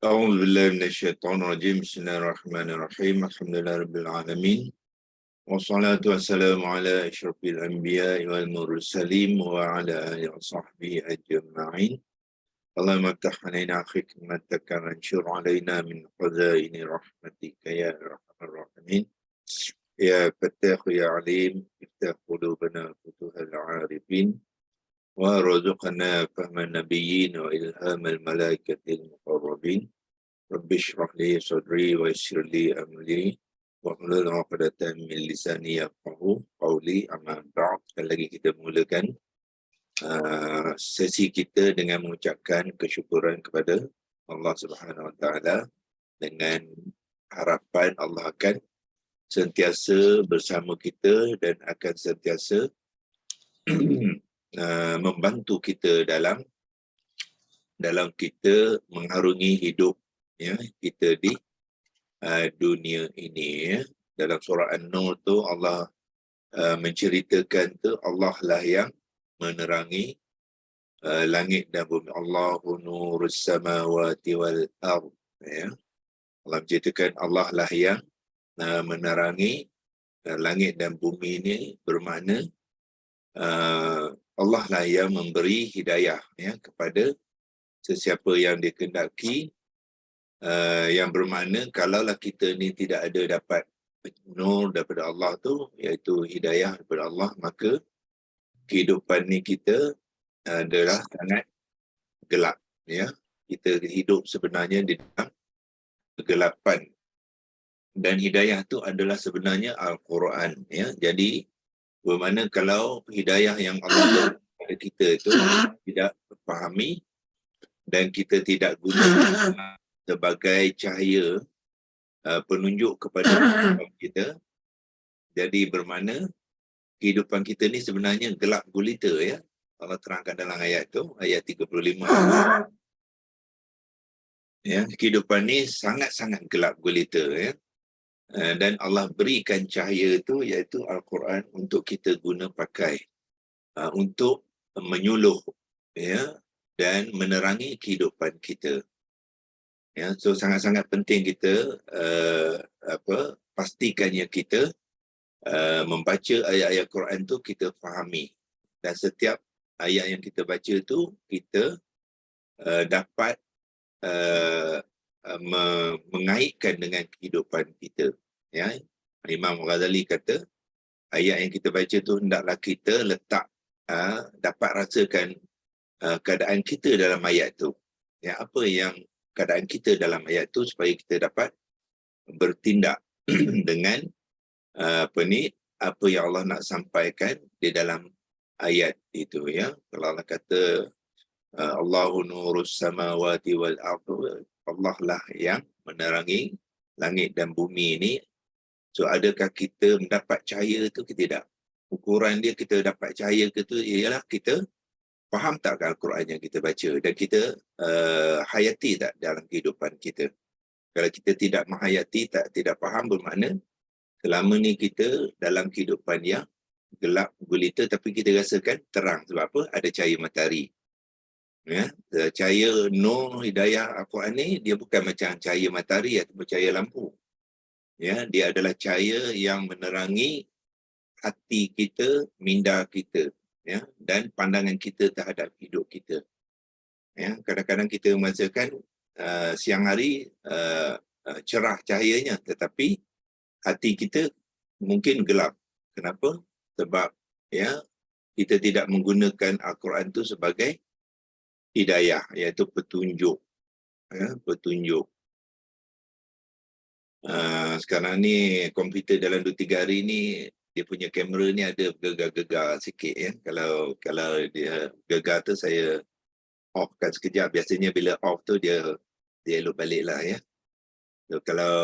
أعوذ بالله من الشيطان الرجيم. بسم الله الرحمن الرحيم. الحمد لله رب العالمين. والصلاة والسلام على أشرف الأنبياء والمرسلين وعلى آله وصحبه أجمعين. اللهم افتح علينا حكمتك وانشر علينا من خزائن رحمتك يا أرحم الراحمين. يا فتاح يا عليم افتح قلوبنا فتوح العارفين وارزقنا فهم النبيين وإلهام الملائكة المقربين. رب اشرح لي صدري ويسر لي أمري واhlul 'uqdatam min lisani yafqahu qawli. Amma ba'd. Sekali lagi kita mulakan sesi kita dengan mengucapkan kesyukuran kepada Allah Subhanahu Wa Taala dengan harapan Allah akan sentiasa bersama kita dan akan sentiasa membantu kita dalam kita mengharungi hidup kita di dunia ini. Dalam surah An-Nur tu Allah menceritakan tu Allah lah yang menerangi langit dan bumi. Allahu nurus samawati wal ard. Allah menceritakan Allah lah yang menerangi langit dan bumi ini, bermakna Allah lah yang memberi hidayah kepada sesiapa yang dikehendaki, yang bermakna kalaulah kita ni tidak ada dapat nur daripada Allah tu, iaitu hidayah daripada Allah, maka kehidupan ni kita adalah sangat gelap. Kita hidup sebenarnya di dalam kegelapan, dan hidayah tu adalah sebenarnya Al-Quran. Jadi bermakna kalau hidayah yang Allah beri kepada kita itu tidak fahami dan kita tidak guna sebagai cahaya penunjuk kepada kehidupan kita, jadi bermakna kehidupan kita ni sebenarnya gelap gulita. Allah terangkan dalam ayat tu, ayat 35. Kehidupan ni sangat-sangat gelap gulita. Dan Allah berikan cahaya tu, iaitu Al-Quran, untuk kita guna pakai untuk menyuluh dan menerangi kehidupan kita. So sangat-sangat penting kita pastikannya kita membaca ayat-ayat Quran tu kita fahami, dan setiap ayat yang kita baca tu kita dapat mengaitkan dengan kehidupan kita. Imam Ghazali kata ayat yang kita baca tu hendaklah kita letak dapat rasakan keadaan kita dalam ayat tu. Apa yang keadaan kita dalam ayat tu, supaya kita dapat bertindak dengan apa yang Allah nak sampaikan di dalam ayat itu. Kalau Allah kata Allahu nurus samawati wal ardh, Allah lah yang menerangi langit dan bumi ini. So adakah kita mendapat cahaya tu ke tidak? Ukuran dia kita dapat cahaya ke tu ialah kita faham tak Al-Quran yang kita baca, dan kita hayati tak dalam kehidupan kita. Kalau kita tidak menghayati, tidak faham, bermakna selama ni kita dalam kehidupan yang gelap gulita, tapi kita rasakan terang. Sebab apa? Ada cahaya matahari. Cahaya nur hidayah Al-Quran ni, dia bukan macam cahaya matahari atau cahaya lampu. Dia adalah cahaya yang menerangi hati kita, minda kita, dan pandangan kita terhadap hidup kita. Kadang-kadang kita merasakan siang hari cerah cahayanya, tetapi hati kita mungkin gelap. Kenapa? Sebab kita tidak menggunakan Al-Quran tu sebagai hidayah, iaitu petunjuk. Petunjuk. Sekarang ni komputer dalam 2-3 hari ni, dia punya kamera ni ada gegar-gegar sikit. Kalau dia gegar tu, saya offkan sekejap. Biasanya bila off tu dia elok balik lah. So, kalau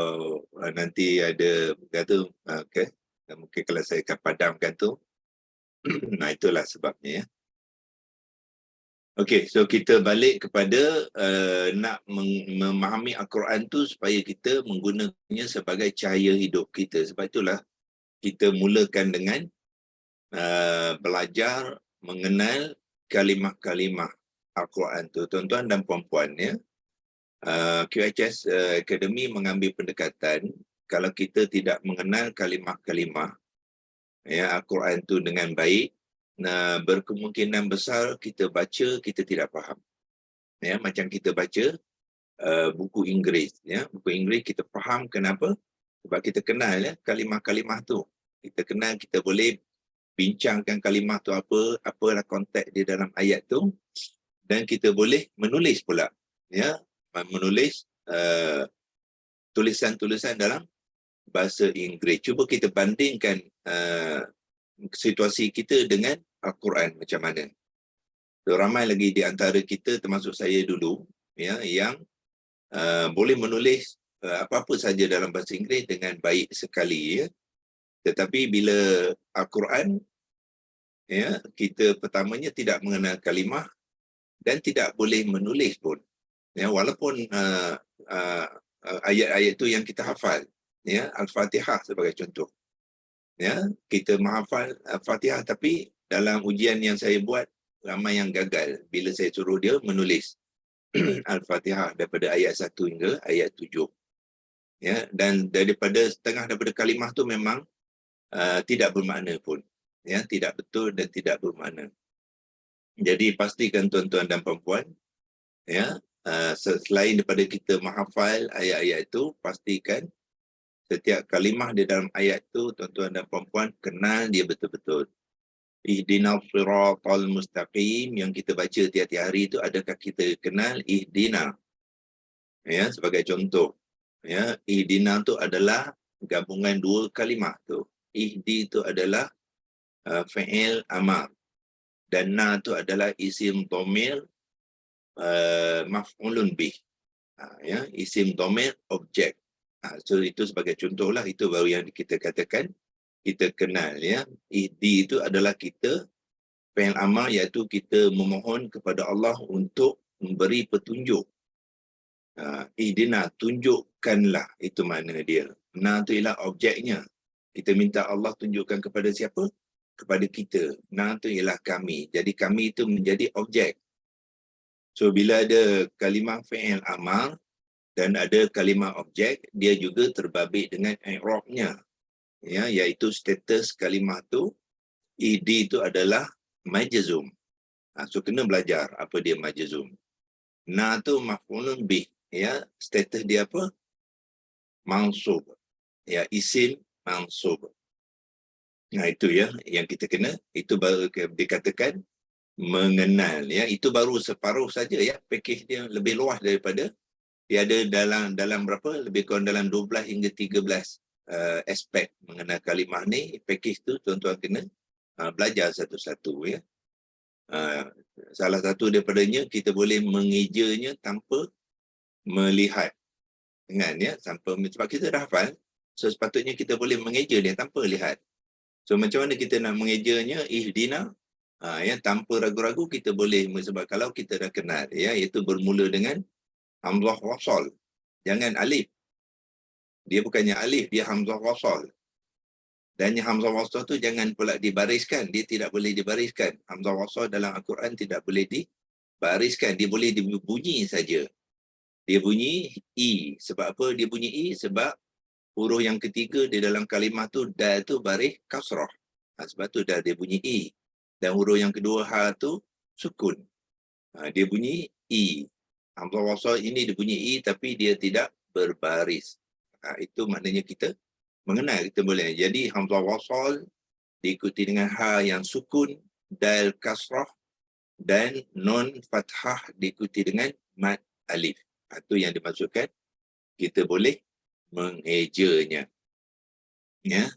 nanti ada gegar tu, okay. Mungkin kalau saya akan padamkan tu. Nah, itulah sebabnya. Okey, so kita balik kepada nak memahami Al-Quran tu supaya kita menggunakannya sebagai cahaya hidup kita. Sebab itulah kita mulakan dengan belajar mengenal kalimah-kalimah Al-Quran tu, tuan-tuan dan puan-puan. QHS Academy mengambil pendekatan kalau kita tidak mengenal kalimah-kalimah ya Al-Quran itu dengan baik, berkemungkinan besar kita baca kita tidak faham. Ya, macam kita baca buku Inggeris, ya, buku Inggeris kita faham kenapa? Sebab kita kenal ya kalimah-kalimah tu. Kita kenal, kita boleh bincangkan kalimah tu apalah konteks di dalam ayat tu, dan kita boleh menulis pula, ya, menulis tulisan-tulisan dalam bahasa Inggeris. Cuba kita bandingkan situasi kita dengan Al-Quran macam mana. So, ramai lagi di antara kita, termasuk saya dulu, ya, yang boleh menulis apa-apa saja dalam bahasa Inggeris dengan baik sekali, ya. Tetapi bila Al-Quran, ya, kita pertamanya tidak mengenal kalimah dan tidak boleh menulis pun. Ya, walaupun ayat-ayat itu yang kita hafal, ya, Al-Fatihah sebagai contoh. Ya, kita menghafal Al-Fatihah, tapi dalam ujian yang saya buat ramai yang gagal bila saya suruh dia menulis Al-Fatihah daripada ayat 1 hingga ayat 7. Ya, dan daripada setengah daripada kalimah tu memang tidak bermakna pun. Ya, tidak betul dan tidak bermakna. Jadi pastikan tuan-tuan dan puan-puan, ya, selain daripada kita menghafal ayat-ayat itu, pastikan setiap kalimah di dalam ayat itu tuan-tuan dan puan-puan kenal dia betul-betul. Ihdinas siratal mustaqim yang kita baca tiap-tiap hari itu, adakah kita kenal ihdina? Ya, sebagai contoh, ya, ihdina itu adalah gabungan dua kalimah tu. Ihdi itu adalah fi'il amar, dan na itu adalah isim dhamir maf'ulun bih. Ya, isim dhamir objek. So itu sebagai contohlah, itu baru yang kita katakan kita kenal, ya. Ihdi itu adalah kita fi'il amar, iaitu kita memohon kepada Allah untuk memberi petunjuk. Ihdina, tunjukkanlah, itu makna dia. Na itu ialah objeknya. Kita minta Allah tunjukkan kepada siapa? Kepada kita. Na itu ialah kami. Jadi kami itu menjadi objek. So bila ada kalimah fi'il amar dan ada kalimah objek, dia juga terbabit dengan i'rabnya. Ya, iaitu status kalimah tu, id itu adalah majzum. So kena belajar apa dia majzum. Na tu maf'ulun bih, ya, status dia apa? Mansub. Ya, isim mansub. Nah, itu ya yang kita kena, itu baru dikatakan mengenal, ya. Itu baru separuh saja, ya. Pakej dia lebih luas daripada dia ada dalam berapa? Lebih kurang dalam 12 hingga 13 aspek mengenal kalimah ni. Pakej tu tuan-tuan kena belajar satu-satu, ya. Salah satu daripadanya, kita boleh mengejanya tanpa melihat. Ingat, ya, sebab kita dah hafal, so sepatutnya kita boleh mengeja dia tanpa lihat. So macam mana kita nak mengejanya? Ihdina, ya, tanpa ragu-ragu kita boleh, sebab kalau kita dah kenal, ya, iaitu bermula dengan hamzah wasal. Jangan alif. Dia bukannya alif, dia hamzah wasal. Dan hamzah wasal tu jangan pula dibariskan, dia tidak boleh dibariskan. Hamzah wasal dalam Al-Quran tidak boleh dibariskan, dia boleh dibunyi saja. Dia bunyi i. Sebab apa dia bunyi i? Sebab huruf yang ketiga di dalam kalimah tu, dal tu baris kasrah. Sebab tu dah dia bunyi i. Dan huruf yang kedua ha tu sukun. Dia bunyi i. Hamzah wasal ini dia bunyi i tapi dia tidak berbaris. Itu maknanya kita mengenal, kita boleh. Jadi hamzah wasal diikuti dengan ha yang sukun, dal kasrah, dan nun fathah diikuti dengan mad alif. Itu yang dimaksudkan kita boleh mengejanya, ya.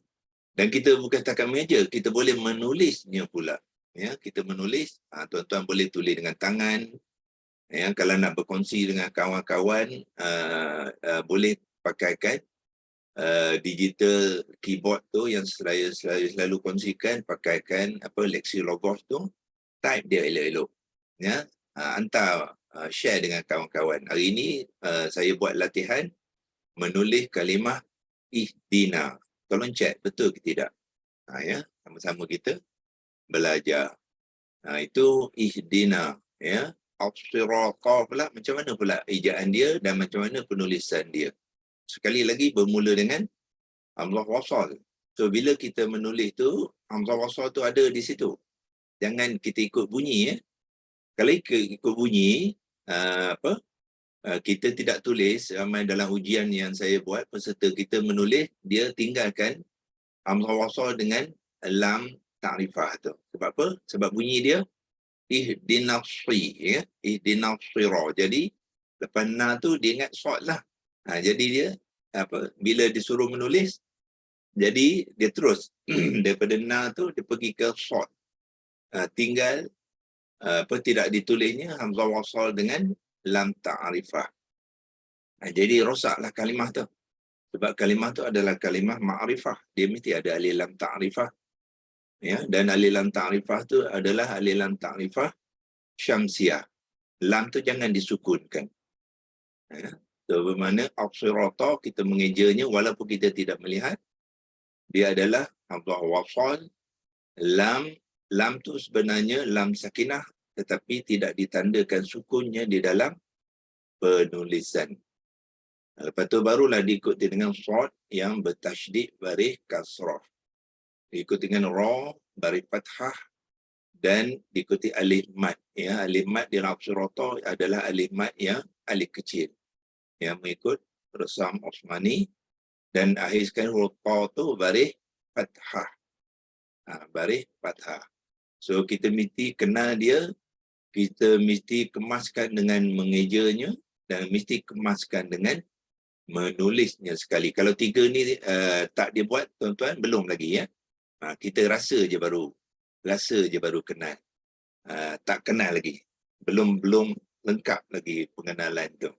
Dan kita bukan setakat mengeja, kita boleh menulisnya pula, ya. Kita menulis, tuan-tuan boleh tulis dengan tangan, ya. Kalau nak berkongsi dengan kawan-kawan, boleh pakaikan digital keyboard tu yang selalu kongsikan, pakaikan Lexilogos tu, type dia elok-elok, ya. Hantar, share dengan kawan-kawan. Hari ini saya buat latihan menulis kalimah ihdina. Tolong cek betul ke tidak. Ya, sama-sama kita belajar. Itu ihdina, ya. as-sirata pula macam mana pula ejaan dia dan macam mana penulisan dia. Sekali lagi bermula dengan hamzah wasal. So bila kita menulis tu, hamzah wasal tu ada di situ. Jangan kita ikut bunyi. Kalau ikut bunyi, kita tidak tulis. Ramai dalam ujian yang saya buat, peserta kita menulis, dia tinggalkan hamzah wasal dengan lam ta'rifah tu. Sebab apa? Sebab bunyi dia ihdinas ya, ihdinas sirah. Jadi lepas na tu dia ingat short lah. Jadi dia bila disuruh menulis, jadi dia terus daripada na tu dia pergi ke short. Tinggal tidak ditulisnya hamzah wasal dengan lam ta'rifah. Jadi rosaklah kalimah tu. Sebab kalimah tu adalah kalimah ma'rifah. Dia mesti ada alif lam ta'rifah. Ya, dan alif lam ta'rifah tu adalah alif lam ta'rifah syamsiah. Lam tu jangan disukunkan. Ya. So, bermakna as-sirata kita mengejanya walaupun kita tidak melihat. Dia adalah hamzah wasal. Lam tu sebenarnya lam sakinah tetapi tidak ditandakan sukunnya di dalam penulisan. Lepas tu barulah diikuti dengan shad yang bertasydid baris kasrah. Diikuti dengan ra baris fathah dan diikuti alif mad. Ya, alif mad di dalam as-sirata adalah alif mad yang alif kecil. Yang mengikut resam Osmani dan akhir sekali huruf ta tu baris fathah. Baris fathah. So kita mesti kenal dia, kita mesti kemaskan dengan mengejanya dan mesti kemaskan dengan menulisnya sekali. Kalau tiga ni tak dia buat, tuan-tuan, belum lagi ya. Kita rasa je baru kenal. Tak kenal lagi. Belum lengkap lagi pengenalan tu.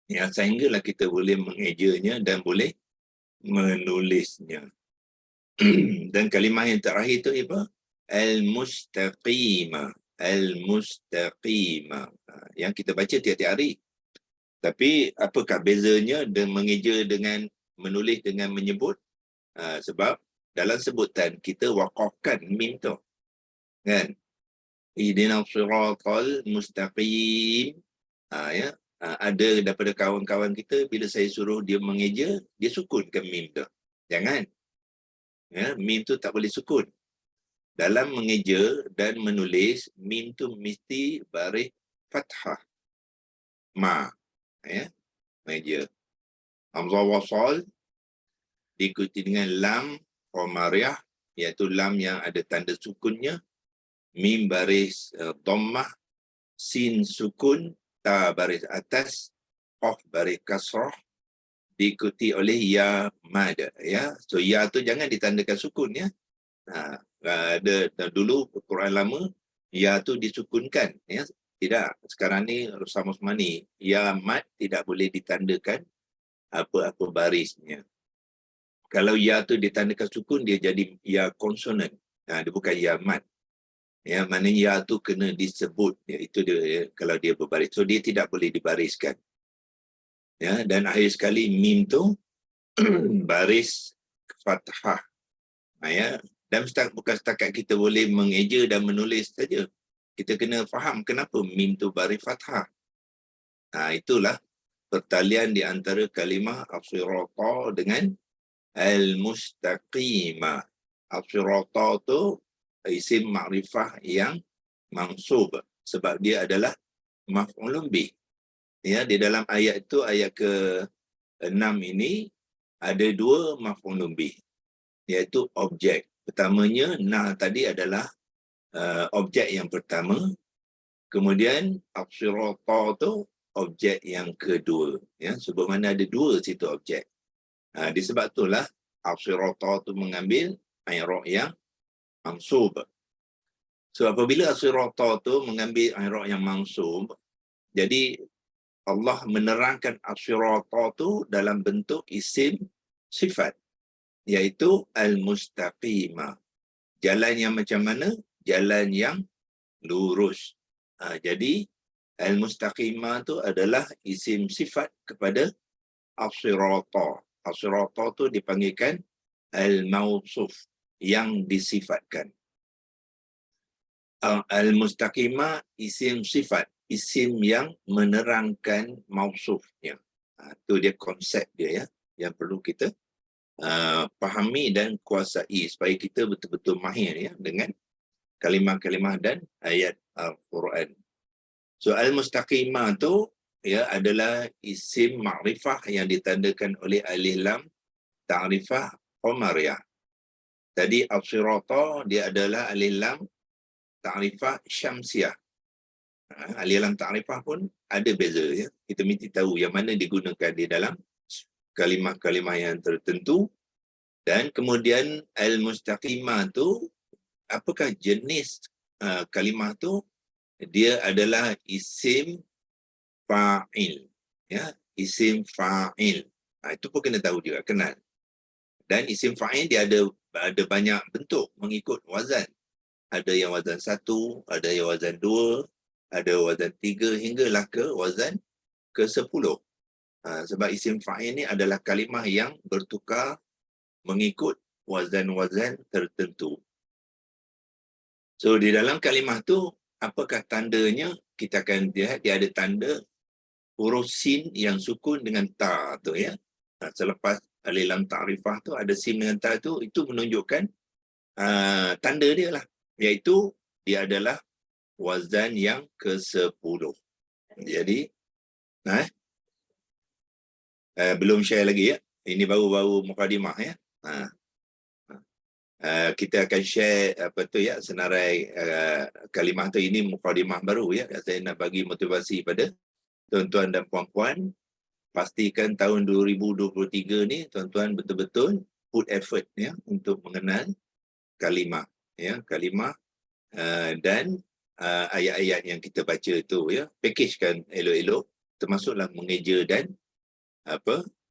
Ya, sehinggalah kita boleh mengejanya dan boleh menulisnya. Dan kalimah yang terakhir tu apa? Al-mustaqimah. Al-mustaqimah. Yang kita baca tiap-tiap hari. Tapi apakah bezanya mengeja dengan menulis dengan menyebut? Sebab dalam sebutan kita waqafkan mim tu. Kan? Ihdinas siratal mustaqim. Ya. Ada daripada kawan-kawan kita bila saya suruh dia mengeja, dia sukunkan mim tu. Jangan. Ya, mim tu tak boleh sukun. Dalam mengeja dan menulis, mim tu mesti baris fathah. Ma. Ya, meja. Hamzah wasal diikuti dengan lam qamariyah, iaitu lam yang ada tanda sukunnya, mim baris dhammah, sin sukun, ta baris atas, qaf baris kasrah, diikuti oleh ya mad. Ya, so ya tu jangan ditandakan sukun ya. Ada dulu Quran lama ya tu disukunkan ya. Tidak, sekarang ni Rusam Osmani, ya mad tidak boleh ditandakan apa-apa barisnya. Kalau ya tu ditandakan sukun, dia jadi ya konsonan. Dia bukan ya mad. Ya, maknanya ya tu kena disebut. Ya, itu dia ya, kalau dia berbaris. So dia tidak boleh dibariskan. Ya, dan akhir sekali mim tu baris fathah. Ya, dan bukan setakat kita boleh mengeja dan menulis saja. Kita kena faham kenapa mim tu baris fathah. Itulah pertalian di antara kalimah as-sirata dengan al-mustaqimah. As-sirata tu isim ma'rifah yang mansub sebab dia adalah maf'ulun bih. Ya, di dalam ayat itu, ayat ke-6 ini ada dua maf'ulun bih, iaitu objek. Pertamanya tadi adalah objek yang pertama. Kemudian as-sirata tu objek yang kedua. Ya, sebab mana ada dua situ objek. Disebab itulah as-sirata tu mengambil i'rab yang mansub. So apabila as-sirata tu mengambil i'rab yang mansub, jadi Allah menerangkan as-sirata tu dalam bentuk isim sifat, iaitu al-mustaqimah. Jalan yang macam mana? Jalan yang lurus. Jadi al-mustaqimah tu adalah isim sifat kepada as-sirata. As-sirata tu dipanggilkan al-mausuf, yang disifatkan. Al-mustaqimah isim sifat, isim yang menerangkan mausufnya. Itu dia konsep dia ya, yang perlu kita fahami dan kuasai supaya kita betul-betul mahir ya dengan kalimah-kalimah dan ayat Al-Quran. So al-mustaqimah tu ya adalah isim ma'rifah yang ditandakan oleh alif lam ta'rifah qamariyah. Tadi al-sirata dia adalah alif lam ta'rifah syamsiyah. Alif lam ta'rifah pun ada beza ya. Kita mesti tahu yang mana digunakan di dalam kalimah-kalimah yang tertentu. Dan kemudian al-mustaqimah tu, apakah jenis kalimah tu? Dia adalah isim fa'il. Ya, isim fa'il. Itu pun kena tahu juga, kenal. Dan isim fa'il dia ada banyak bentuk mengikut wazan. Ada yang wazan 1, ada yang wazan 2, ada wazan 3 hinggalah ke wazan ke-10. Sebab isim fa'il ni adalah kalimah yang bertukar mengikut wazan-wazan tertentu. So di dalam kalimah tu, apakah tandanya? Kita akan lihat dia ada tanda huruf sin yang sukun dengan ta tu ya. Selepas alif lam ta'rifah tu ada sin dengan ta tu, itu menunjukkan tanda dia lah, iaitu dia adalah wazan yang ke-10. Jadi belum share lagi ya. Ini baru-baru mukadimah ya. Kita akan share apa tu ya, senarai kalimah tu. Ini mukadimah baru ya. Saya nak bagi motivasi pada tuan-tuan dan puan-puan. Pastikan tahun 2023 ni tuan-tuan betul-betul put effort ya untuk mengenal kalimah ya, kalimah dan ayat-ayat yang kita baca tu ya. Packagekan elok-elok, termasuklah mengeja dan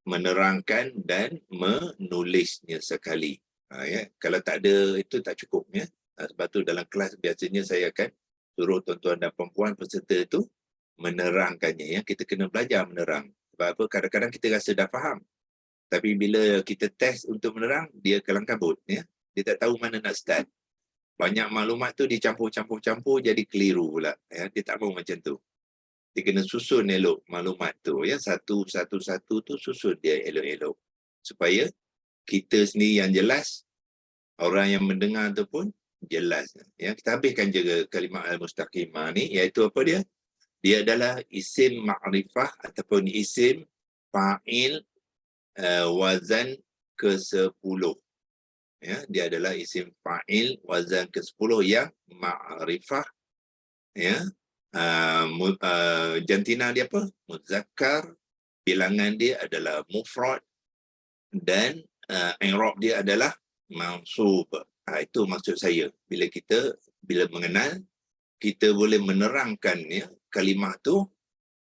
menerangkan dan menulisnya sekali. Ya. Kalau tak ada itu tak cukup ya. Sebab tu dalam kelas biasanya saya akan suruh tuan-tuan dan perempuan peserta itu menerangkannya ya. Kita kena belajar menerang. Sebab apa? Kadang-kadang kita rasa dah faham. Tapi bila kita test untuk menerang, dia kelang kabut ya. Dia tak tahu mana nak start. Banyak maklumat tu dicampur-campur-campur jadi keliru pula ya. Dia tak mahu macam tu. Dia kena susun elok maklumat tu ya. Satu-satu tu susun dia elok-elok. Supaya kita sendiri yang jelas, orang yang mendengar tu pun jelas. Ya, kita habiskan je kalimah al-mustaqimah ni, iaitu apa dia? Dia adalah isim ma'rifah ataupun isim fa'il wazan ke-10. Ya, dia adalah isim fa'il wazan ke-10 yang ma'rifah. Ya, jantina dia apa? Muzakkar. Bilangan dia adalah mufrad. Dan i'rab dia adalah mansub. Itu maksud saya. Bila mengenal, kita boleh menerangkan ya, kalimah tu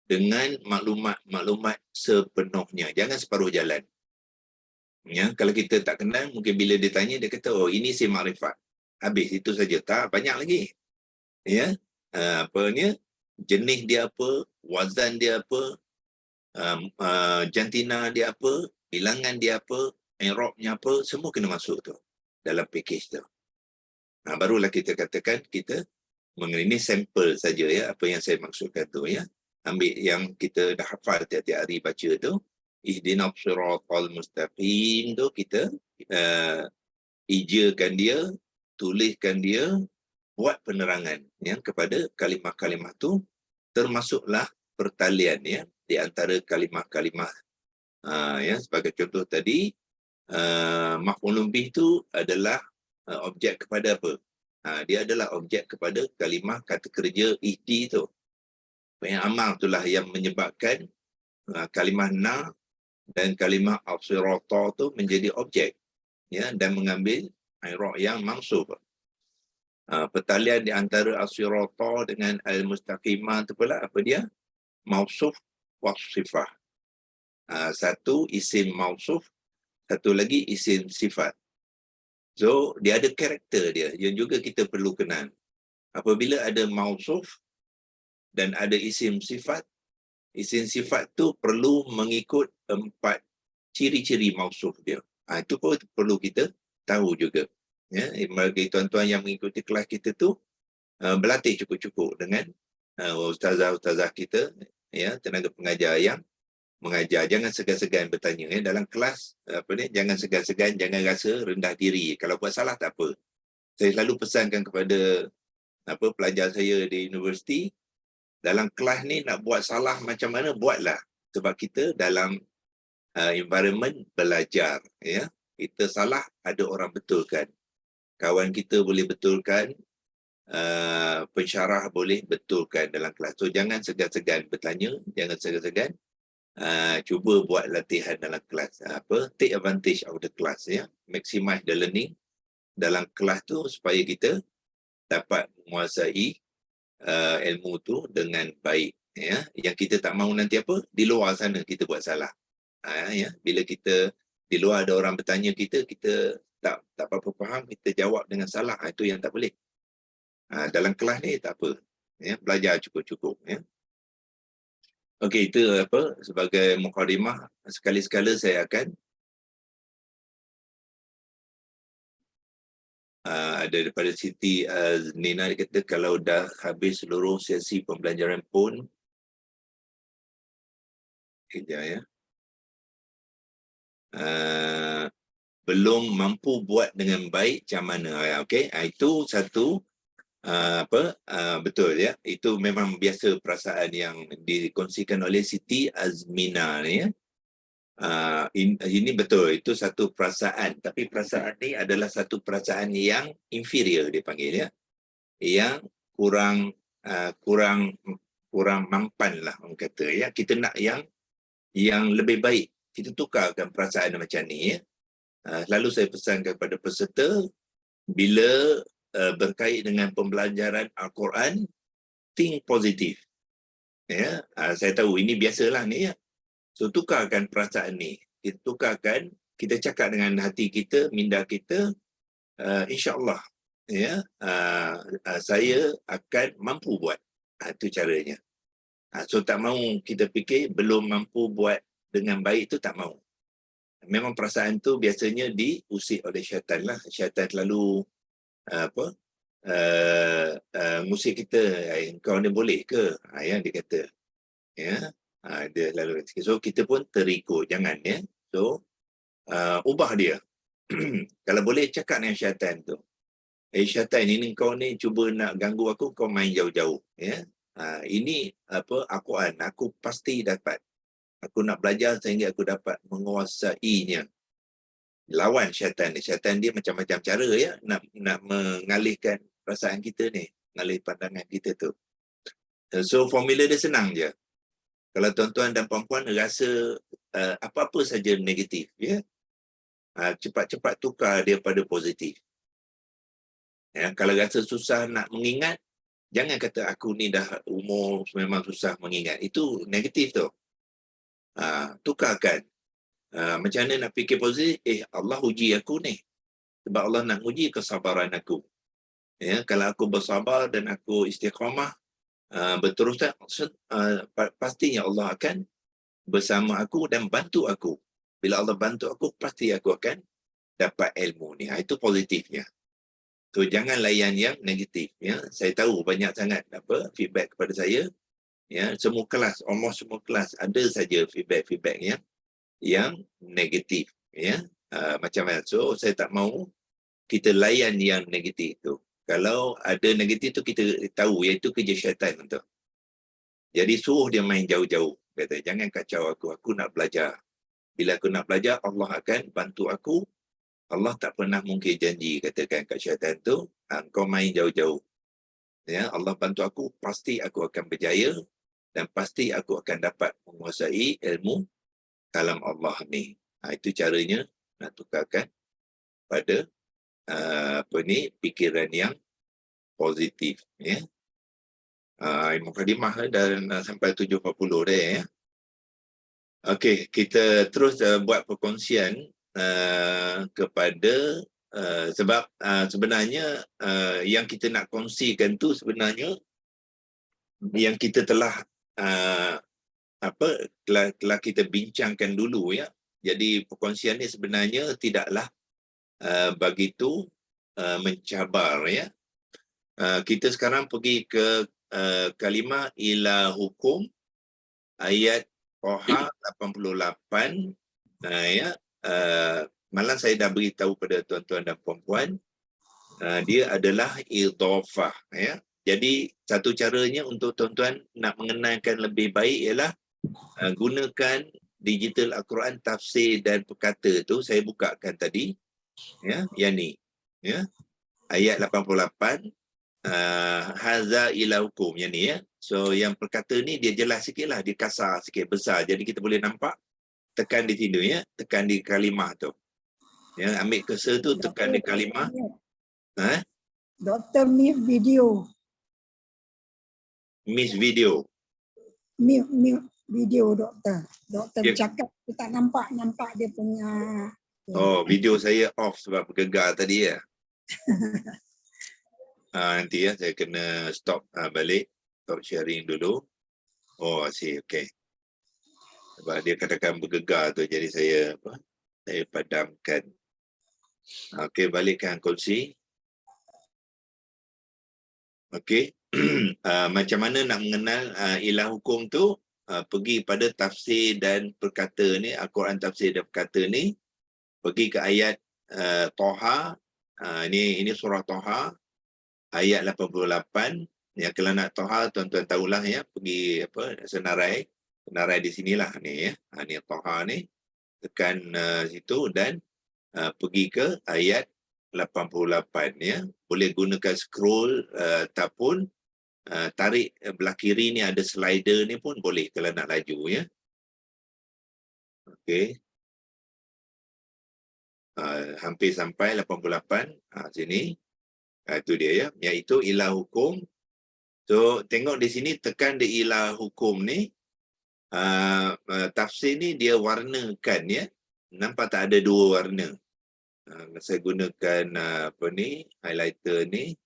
dengan maklumat-maklumat sepenuhnya. Jangan separuh jalan. Ya, kalau kita tak kenal, mungkin bila dia tanya, dia kata, oh ini isim ma'rifat. Habis itu saja. Tak, banyak lagi. Ya, jenis dia apa, wazan dia apa, jantina dia apa, bilangan dia apa, i'rabnya apa, semua kena masuk tu dalam package tu. Barulah kita katakan kita mengenai, ini sampel saja ya, apa yang saya maksudkan tu ya. Ambil yang kita dah hafal tiap-tiap hari baca tu, ihdinas siratal mustaqim tu, kita ijakan dia, tuliskan dia, buat penerangan ya kepada kalimah-kalimah tu, termasuklah pertalian ya di antara kalimah-kalimah. Ya, sebagai contoh tadi, maf'ulun bih itu adalah objek kepada apa? Dia adalah objek kepada kalimah kata kerja ihdi tu. Yang amal itulah yang menyebabkan kalimah na dan kalimah al-sirata tu menjadi objek ya, dan mengambil i'rab yang mansub. Pertalian di antara al-sirata dengan al-mustaqimah tu pula apa dia? Mausuf wasifah. Satu isim mausuf, satu lagi isim sifat. So, dia ada karakter dia yang juga kita perlu kenal. Apabila ada mausuf dan ada isim sifat tu perlu mengikut 4 ciri-ciri mausuf dia. Itu pun perlu kita tahu juga. Ya, bagi tuan-tuan yang mengikuti kelas kita tu, berlatih cukup-cukup dengan ustazah-ustazah kita, ya, tenaga pengajar yang mengajar. Jangan segan-segan bertanya, dalam kelas jangan segan-segan, jangan rasa rendah diri. Kalau buat salah tak apa. Saya selalu pesankan kepada pelajar saya di universiti, dalam kelas ni nak buat salah macam mana, buatlah. Sebab kita dalam environment belajar, ya. Kita salah, ada orang betulkan. Kawan kita boleh betulkan, pensyarah boleh betulkan dalam kelas. So jangan segan-segan bertanya, jangan segan-segan cuba buat latihan dalam kelas. Take advantage of the class, ya. Maximize the learning dalam kelas tu supaya kita dapat menguasai ilmu tu dengan baik, ya. Yang kita tak mahu nanti di luar sana kita buat salah. Ya, bila kita di luar ada orang bertanya kita tak apa-apa faham, kita jawab dengan salah, itu yang tak boleh. Dalam kelas ni tak apa, ya, belajar cukup-cukup, ya. Okey, itu sebagai mukadimah. Sekali-sekala saya akan ada daripada Siti Nina, kata kalau dah habis seluruh sesi pembelajaran pun, kejap ya, belum mampu buat dengan baik, macam mana? Okey, itu satu betul, ya. Itu memang biasa perasaan yang dikongsikan oleh Siti Azmina ni, ya. Ini betul, itu satu perasaan, tapi perasaan ni adalah satu perasaan yang inferior dipanggil, ya. Yang kurang mampan lah orang kata, ya. Kita nak yang lebih baik. Kita tukarkan perasaan macam ni, ya. Lalu saya pesankan kepada peserta, bila berkait dengan pembelajaran Al-Quran, think positif, ya. Saya tahu ini biasalah ni, ya. So tukarkan perasaan ni, kita tukarkan, kita cakap dengan hati kita, minda kita, insya-Allah, ya, saya akan mampu buat. Itu caranya. So tak mahu kita fikir belum mampu buat dengan baik, tu tak mahu. Memang perasaan tu biasanya diusik oleh syaitan lah. Syaitan selalu ngusik kita, kau ni boleh ke? Yang dia kata, ya. Dia lalu, so kita pun terikut, jangan, ya. So ubah dia. Kalau boleh cakap dengan syaitan tu, syaitan, ini kau ni cuba nak ganggu aku, kau main jauh-jauh, ya. Ini Al-Quran, aku pasti dapat. Aku nak belajar sehingga aku dapat menguasainya. Lawan syaitan ni. Syaitan dia macam-macam cara, ya, nak mengalihkan perasaan kita ni, mengalih pandangan kita tu. So formula dia senang je. Kalau tuan-tuan dan puan-puan rasa apa-apa saja negatif, ya, cepat-cepat tukar dia pada positif. Ya, kalau rasa susah nak mengingat, jangan kata aku ni dah umur memang susah mengingat. Itu negatif tu. Tukarkan. Macam mana nak fikir positif? Allah uji aku ni. Sebab Allah nak uji kesabaran aku. Ya, kalau aku bersabar dan aku istiqamah, berterusan, pastinya Allah akan bersama aku dan bantu aku. Bila Allah bantu aku, pasti aku akan dapat ilmu ni. Itu positifnya. So jangan layan yang negatif, ya. Saya tahu banyak sangat feedback kepada saya, ya. Semua kelas, almost semua kelas ada saja feedback yang negatif, ya. Macam mana? So saya tak mahu kita layan yang negatif tu. Kalau ada negatif tu, kita tahu iaitu kerja syaitan tu. Jadi suruh dia main jauh-jauh. Kata, jangan kacau aku nak belajar. Bila aku nak belajar, Allah akan bantu aku. Allah tak pernah mungkin janji, katakan kat syaitan tu, kau main jauh-jauh. Ya, Allah bantu aku, pasti aku akan berjaya dan pasti aku akan dapat menguasai ilmu kalam Allah ni. Itu caranya nak tukarkan pada fikiran yang positif, ya. Mukadimah dan sampai 7.40 dah, ya. Okey, kita terus buat perkongsian kepada sebab sebenarnya yang kita nak kongsikan tu sebenarnya yang kita telah telah kita bincangkan dulu, ya. Jadi perkongsian ni sebenarnya tidaklah begitu mencabar, ya. Kita sekarang pergi ke kalimah ila hukum ayat Toha 88. Ya, malam saya dah beritahu pada tuan-tuan dan puan-puan, dia adalah idhafah, ya. Jadi satu caranya untuk tuan-tuan nak mengenalkan lebih baik ialah gunakan digital Al-Quran tafsir dan perkata tu saya bukakan tadi, ya, yang ni, ya. Ayat 88, haza ila hukum, yang ni, ya. So yang perkata ni dia jelas sikitlah, dia kasar sikit, besar. Jadi kita boleh nampak, tekan di sini, ya, tekan di kalimah tu. Ya, ambil cursor tu, tekan di kalimah. Doktor mute video. Miss video. Mute video doktor. Doktor Ya. bercakap, kita nampak dia punya. Oh, video saya off sebab bergegar tadi, ya. Nanti, ya, saya kena stop balik. Stop sharing dulu. Oh, asyik, okey. Sebab dia katakan bergegar tu, jadi saya padamkan. Okey, balikkan kursi. Okey. Macam mana nak mengenal ilah hukum tu? Pergi pada tafsir dan perkata ni, Al-Quran tafsir dan perkata ni, pergi ke ayat Toha. Ini surah Toha ayat 88. Ya, kalau nak Toha, tuan-tuan tahulah, ya, pergi senarai di sinilah ni, ya. Ni Toha ni, tekan situ dan pergi ke ayat 88, ya. Boleh gunakan scroll ataupun tarik belah kiri ni ada slider ni pun boleh kalau nak laju, ya. Okey. Hampir sampai 88 sini. Itu dia, ya, iaitu ilah hukum. So tengok di sini, tekan di ilah hukum ni, tafsir ni dia warnakan, ya. Nampak tak ada dua warna? Saya gunakan highlighter ni,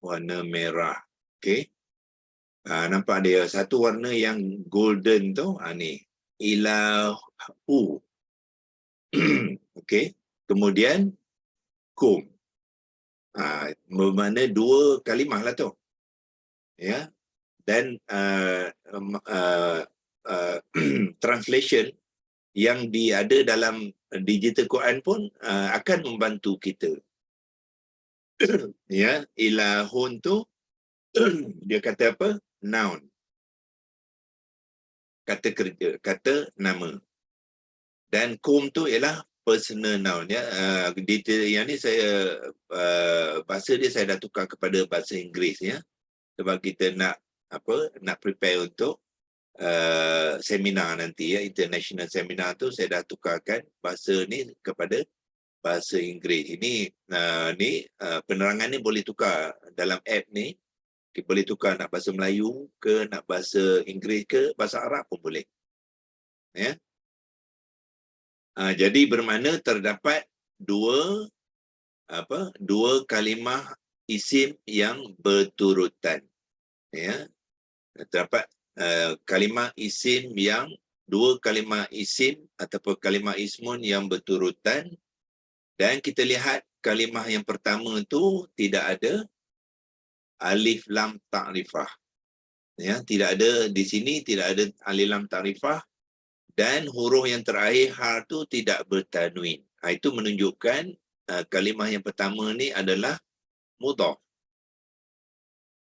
warna merah. Okey. Nampak dia satu warna yang golden tu, ni ilahu. Okey. Kemudian kum. Bermakna dua kalimah lah tu. Ya. Dan translation yang ada dalam digital Quran pun akan membantu kita. Ya, ilahun tu dia kata apa? Noun. Kata kerja, kata nama. Dan kum tu ialah personal noun, ya. Detail yang ni saya bahasa dia saya dah tukar kepada bahasa Inggeris, ya. Sebab kita nak prepare untuk seminar nanti, ya, international seminar tu saya dah tukarkan bahasa ni kepada bahasa Inggeris. Ini penerangan ni boleh tukar dalam app ni. Kita boleh tukar nak bahasa Melayu ke, nak bahasa Inggeris ke, bahasa Arab pun boleh. Ya. Jadi bermakna terdapat dua kalimah isim yang berturutan. Ya. Terdapat kalimah isim yang dua kalimah isim ataupun kalimah ismun yang berturutan, dan kita lihat kalimah yang pertama tu tidak ada alif lam ta'rifah. Ya, tidak ada di sini, tidak ada alif lam ta'rifah, dan huruf yang terakhir har tu tidak bertanwin. Itu menunjukkan kalimah yang pertama ni adalah mudhaf.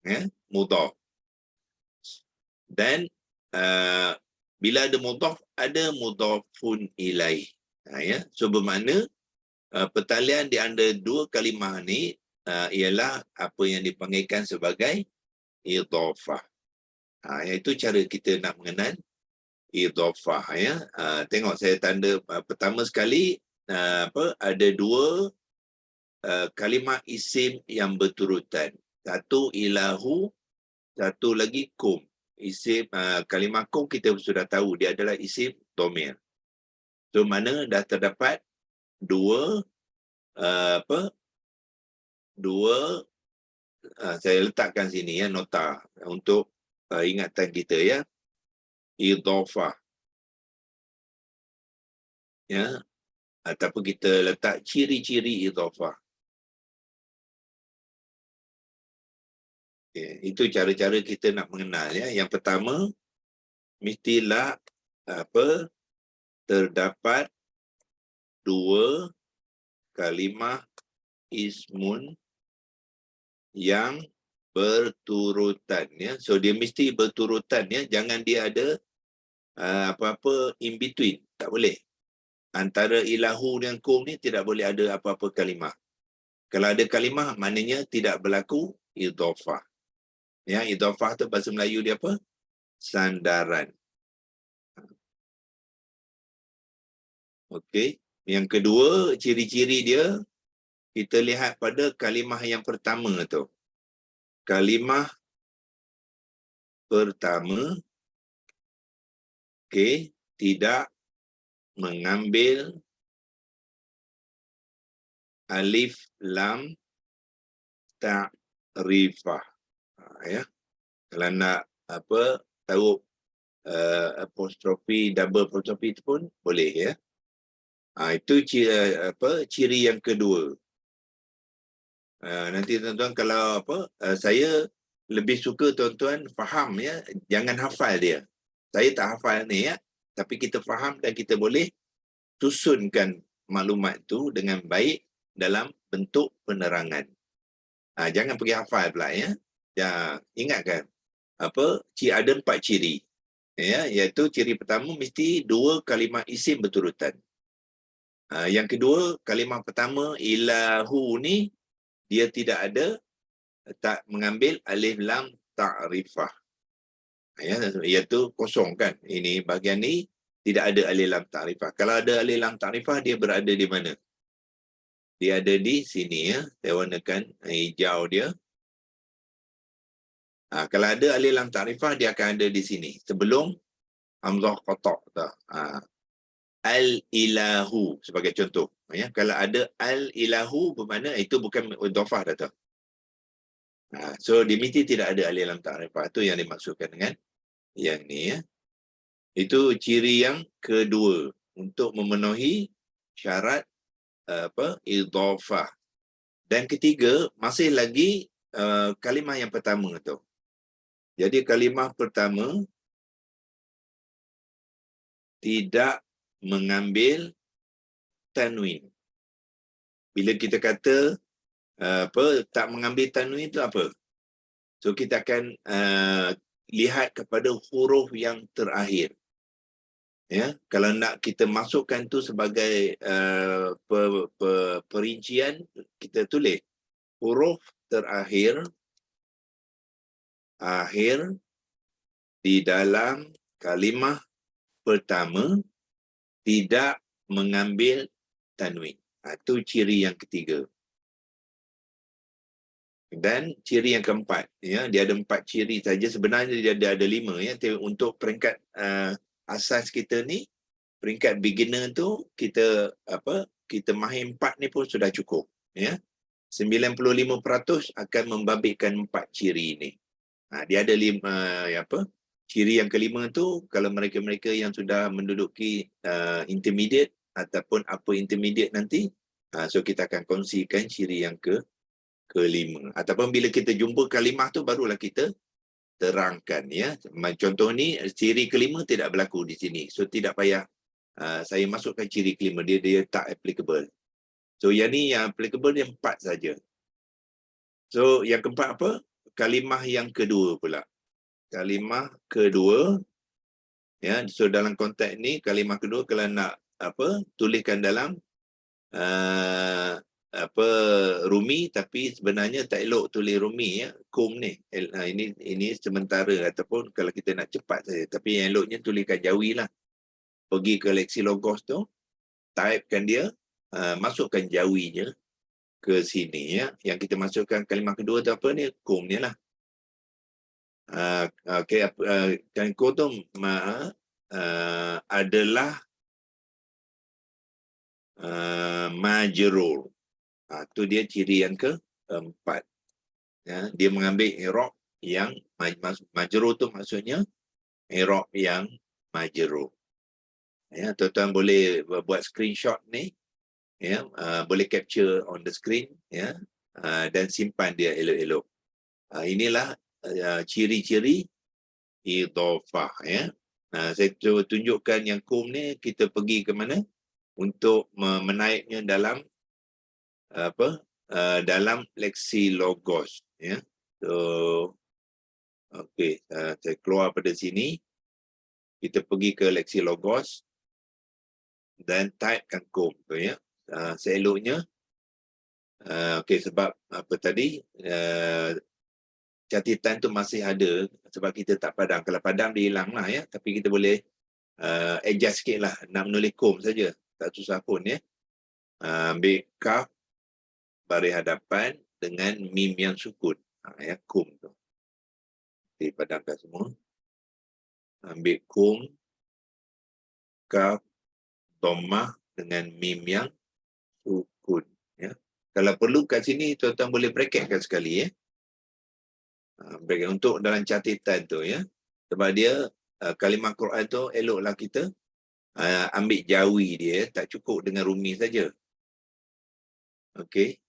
Ya, mudhaf. Dan bila ada mudhaf, ada mudhafun ilaih. Ya, so bermakna pertalian di antara dua kalimah ni ialah apa yang dipanggilkan sebagai idhafah. Iaitu cara kita nak mengenal idhafah, ya. Tengok saya tanda pertama sekali ada dua kalimah isim yang berturutan. Satu ilahu, satu lagi kum. Isim kalimah kum kita sudah tahu dia adalah isim dhamir. So mana dah terdapat dua saya letakkan sini, ya, nota untuk ingatan kita, ya. Idhafah, ya, ataupun kita letak ciri-ciri idhafah. Okay. Itu cara-cara kita nak mengenal ya. Yang pertama, mestilah terdapat dua kalimah ismun yang berturutan ya. So dia mesti berturutan ya. Jangan dia ada apa-apa in between. Tak boleh. Antara ilahu dan kum ni tidak boleh ada apa-apa kalimah. Kalau ada kalimah maknanya tidak berlaku idhafah. Ya, idhafah tu bahasa Melayu dia apa? Sandaran. Okey. Yang kedua, ciri-ciri dia kita lihat pada kalimah yang pertama tu. Kalimah pertama tidak mengambil alif lam ta'rifah. Ya. Kalau nak tahu apostrofi, double apostrofi itu pun boleh ya. Itu ciri yang kedua. Nanti tuan-tuan kalau saya lebih suka tuan-tuan faham ya, jangan hafal dia. Saya tak hafal ni ya, tapi kita faham dan kita boleh susunkan maklumat tu dengan baik dalam bentuk penerangan. Jangan pergi hafal pula ya. Ingatkan ada 4 ciri. Ya, iaitu ciri pertama mesti 2 kalimah isim berturutan. Yang kedua, kalimah pertama ilahu ni dia tidak ada, tak mengambil alif lam ta'rifah. Ya, iaitu kosong kan. Ini bahagian ni tidak ada alif lam ta'rifah. Kalau ada alif lam ta'rifah, dia berada di mana? Dia ada di sini ya. Saya warnakan hijau dia. Kalau ada alif lam ta'rifah, dia akan ada di sini. Sebelum hamzah qata'. Al-ilahu sebagai contoh. Ya, kalau ada al-ilahu bermakna itu bukan idhafah dah tu. So dia mesti tidak ada alif lam ta'rifah. Itu yang dimaksudkan dengan yang ni ya. Itu ciri yang kedua untuk memenuhi syarat idhafah. Dan ketiga masih lagi kalimah yang pertama tu. Jadi kalimah pertama tidak mengambil tanwin. Bila kita kata tak mengambil tanwin itu apa? So kita akan lihat kepada huruf yang terakhir. Ya, kalau nak kita masukkan tu sebagai perincian, kita tulis huruf terakhir di dalam kalimah pertama tidak mengambil tanwin. Itu ciri yang ketiga. Dan ciri yang keempat, ya, dia ada 4 ciri saja. Sebenarnya dia ada 5 ya. Untuk peringkat asas kita ni, peringkat beginner tu kita mahir 4 ni pun sudah cukup, ya. 95% akan membabitkan 4 ciri ni. Dia ada 5 ciri yang kelima tu kalau mereka-mereka yang sudah menduduki intermediate ataupun upper intermediate nanti, so kita akan kongsikan ciri yang kelima. Ataupun bila kita jumpa kalimah tu barulah kita terangkan ya. Contoh ni ciri kelima tidak berlaku di sini. So tidak payah saya masukkan ciri kelima, dia tak applicable. So yang ni yang applicable dia 4 saja. So yang keempat apa? Kalimah yang kedua pula. Kalimah kedua ya, so dalam konteks ni kalimah kedua kalau nak tuliskan dalam Rumi, tapi sebenarnya tak elok tulis Rumi ya, kum ni. Ini sementara ataupun kalau kita nak cepat saja, tapi yang eloknya tuliskan Jawi lah. Pergi ke Lexilogos tu, typekan dia, masukkan Jawinya ke sini ya. Yang kita masukkan kalimah kedua tu apa ni? Kum ni lah. Kan kum tu adalah majrur. Tu dia ciri yang keempat. Ya, dia mengambil i'rab yang majrur tu maksudnya i'rab yang majrur. Ya, tuan-tuan boleh buat screenshot ni ya, boleh capture on the screen ya, dan simpan dia elok-elok. Inilah ciri-ciri idhofah, ya. Saya cuba tunjukkan yang kum ni kita pergi ke mana untuk menaiknya dalam dalam leksilogos, ya. So okey, saya keluar pada sini, kita pergi ke leksilogos dan typekan kum tu, ya. Seeloknya okey, sebab apa tadi, catatan tu masih ada sebab kita tak padam. Kalau padam dia hilang lah, ya. Tapi kita boleh adjust sikit lah, nak menulis kum saja, tak susah pun, ya. Ambil kaf baris hadapan dengan mim yang sukun, ya, kum tu. Okay, padamkan semua. Ambil kum, kaf, dhammah dengan mim yang sukun, ya. Kalau perlu kat sini tuan-tuan boleh bracketkan sekali, ya. Bracket untuk dalam catatan tu, ya. Sebab dia kalimah Quran tu eloklah kita ambil jawi dia, tak cukup dengan rumi saja. Okey.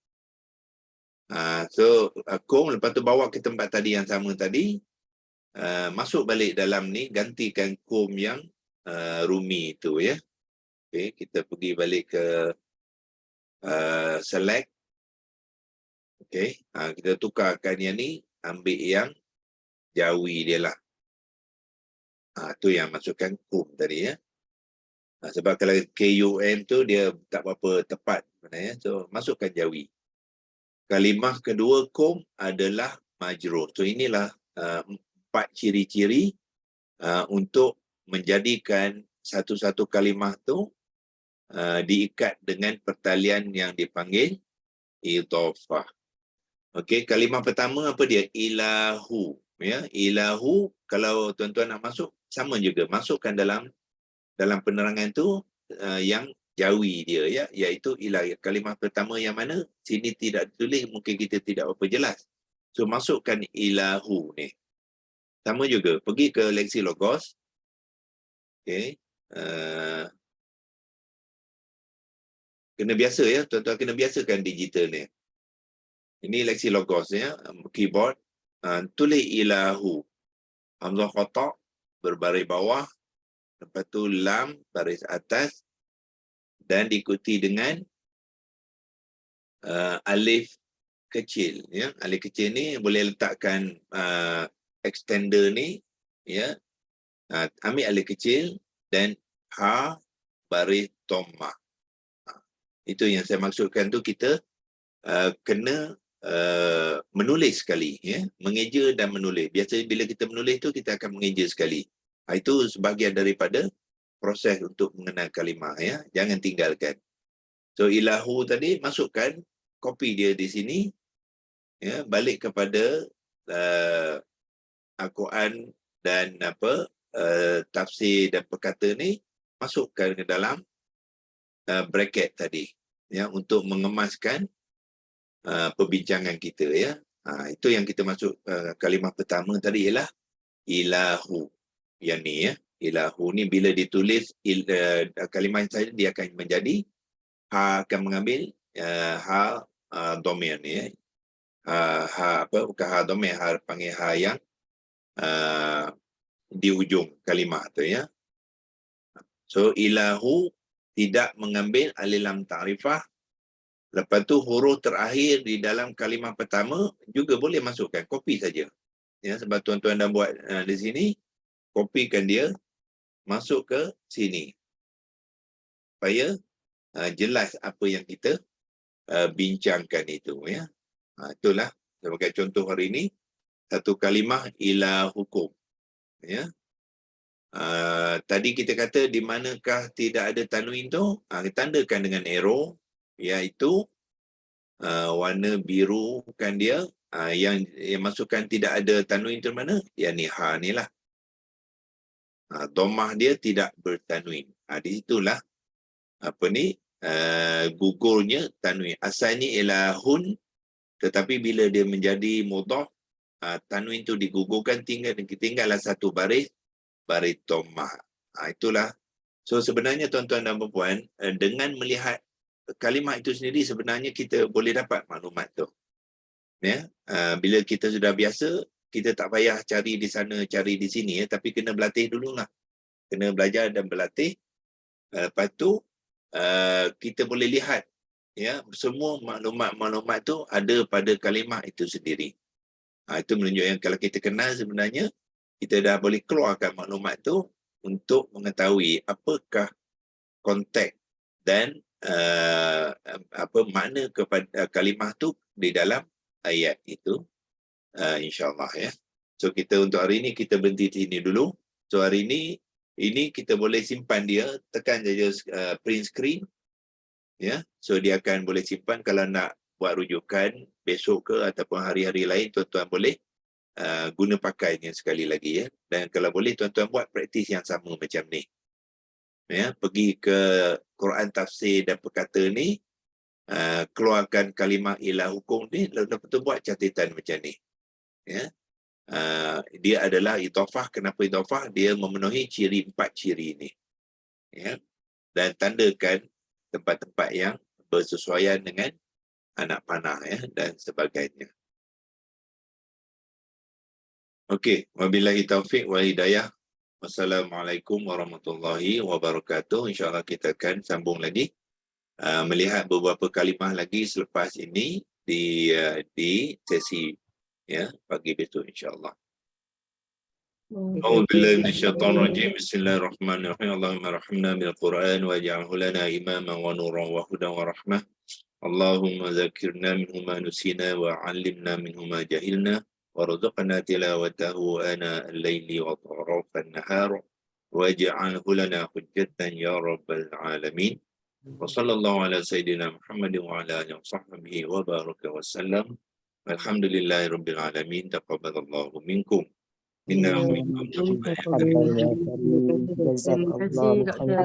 So kum, lepas tu bawa ke tempat tadi yang sama tadi, masuk balik dalam ni, gantikan kum yang rumi tu, ya. Okey, kita pergi balik ke select. Okey, kita tukarkan yang ni, ambil yang jawi dia lah. Tu yang masukkan kum tadi, ya. Sebab kalau KUM tu dia tak berapa tepat sebenarnya. So masukkan jawi. Kalimah kedua kum adalah majrur. So inilah 4 ciri-ciri untuk menjadikan satu-satu kalimah tu diikat dengan pertalian yang dipanggil idhofah. Okey, kalimah pertama apa dia? Ilahu, ya. Ilahu, kalau tuan-tuan nak masuk, sama juga, masukkan dalam penerangan tu yang jawi dia, ya, iaitu ilah. Kalimah pertama yang mana sini tidak ditulis, mungkin kita tidak apa jelas. So masukkan ilahu ni. Sama juga, pergi ke leksilogos. Okey. Kena biasa, ya, tuan-tuan kena biasakan digital ni. Ini leksilogos, ya, keyboard. Tulis ilahu. Hamzah khata berbaris bawah, lepas tu lam baris atas, dan diikuti dengan alif kecil, ya. Alif kecil ni boleh letakkan extender ni, ya. Ambil alif kecil dan ha baris dhammah. Itu yang saya maksudkan tu, kita kena menulis sekali, ya. Mengeja dan menulis. Biasa bila kita menulis tu kita akan mengeja sekali. Itu sebahagian daripada proses untuk mengenal kalimah, ya. Jangan tinggalkan. So ilahu tadi masukkan, copy dia di sini, ya, balik kepada Al-Quran dan tafsir dan perkata ni, masukkan ke dalam bracket tadi, ya, untuk mengemaskan perbincangan kita, ya. Itu yang kita masuk kalimah pertama tadi ialah ilahu. Yang ni, ya, ilahu ni bila ditulis kalimah saja dia akan menjadi akan mengambil ha dhamir ni, ya. Bukan ha dhamir, panggil ha yang di ujung kalimah tu, ya. So ilahu tidak mengambil alif lam ta'rifah. Lepas tu huruf terakhir di dalam kalimah pertama juga boleh masukkan, copy saja, ya. Sebab tuan-tuan dah buat di sini, copykan dia masuk ke sini supaya jelas apa yang kita bincangkan itu, ya. Itulah sebagai contoh hari ini, satu kalimah ilahukum, ya. Tadi kita kata di manakah tidak ada tanwin tu, tandakan dengan arrow, iaitu warna biru kan dia, yang masukkan tidak ada tanwin tu mana, yang ni ha ni lah. Dhammah dia tidak bertanwin. Di situlah gugurnya tanwin. Asalnya ilahun, tetapi bila dia menjadi mudhaf, tanwin tu digugurkan, tinggallah satu baris dhammah. Itulah. So sebenarnya tuan-tuan dan puan-puan, dengan melihat kalimah itu sendiri sebenarnya kita boleh dapat maklumat tu, ya. Bila kita sudah biasa, kita tak payah cari di sana, cari di sini ya, tapi kena berlatih dululah. Kena belajar dan berlatih. Lepas tu kita boleh lihat ya, semua maklumat-maklumat tu ada pada kalimah itu sendiri. Itu menunjukkan kalau kita kenal sebenarnya kita dah boleh keluarkan maklumat tu untuk mengetahui apakah konteks dan apa makna kepada kalimah tu di dalam ayat itu, insyaAllah ya. So kita untuk hari ini kita berhenti di sini dulu. So hari ini kita boleh simpan dia, tekan saja print screen ya. So dia akan boleh simpan. Kalau nak buat rujukan besok ke ataupun hari-hari lain, tuan-tuan boleh guna pakainya sekali lagi ya. Dan kalau boleh tuan-tuan buat praktis yang sama macam ni ya. Pergi ke Quran tafsir dan perkata ni, keluarkan kalimah ilah hukum ni, lepas tu buat catatan macam ni ya. Dia adalah idhafah. Kenapa idhafah? Dia memenuhi 4 ciri ni ya. Dan tandakan tempat-tempat yang bersesuaian dengan anak panah ya dan sebagainya. Okey, wabillahi taufik wal hidayah. Wassalamualaikum warahmatullahi wabarakatuh. InsyaAllah kita akan sambung lagi melihat beberapa kalimah lagi selepas ini di sesi ya pagi besok insyaAllah. أعوذ بالله من الشيطان الرجيم بسم الله الرحمن الرحيم اللهم ارحمنا بالقرآن واجعله لنا إماما ونورا وهدى ورحمة اللهم ذكرنا منه ما نسينا وعلمنا منه ما جهلنا وارزقنا تلاوته آناء الليل وأطراف النهار واجعله لنا حجة يا رب العالمين وصلى الله على سيدنا محمد وعلى آله وصحبه وبارك وسلم الحمد لله رب العالمين تقبل الله منكم. Terima kasih, Doktor.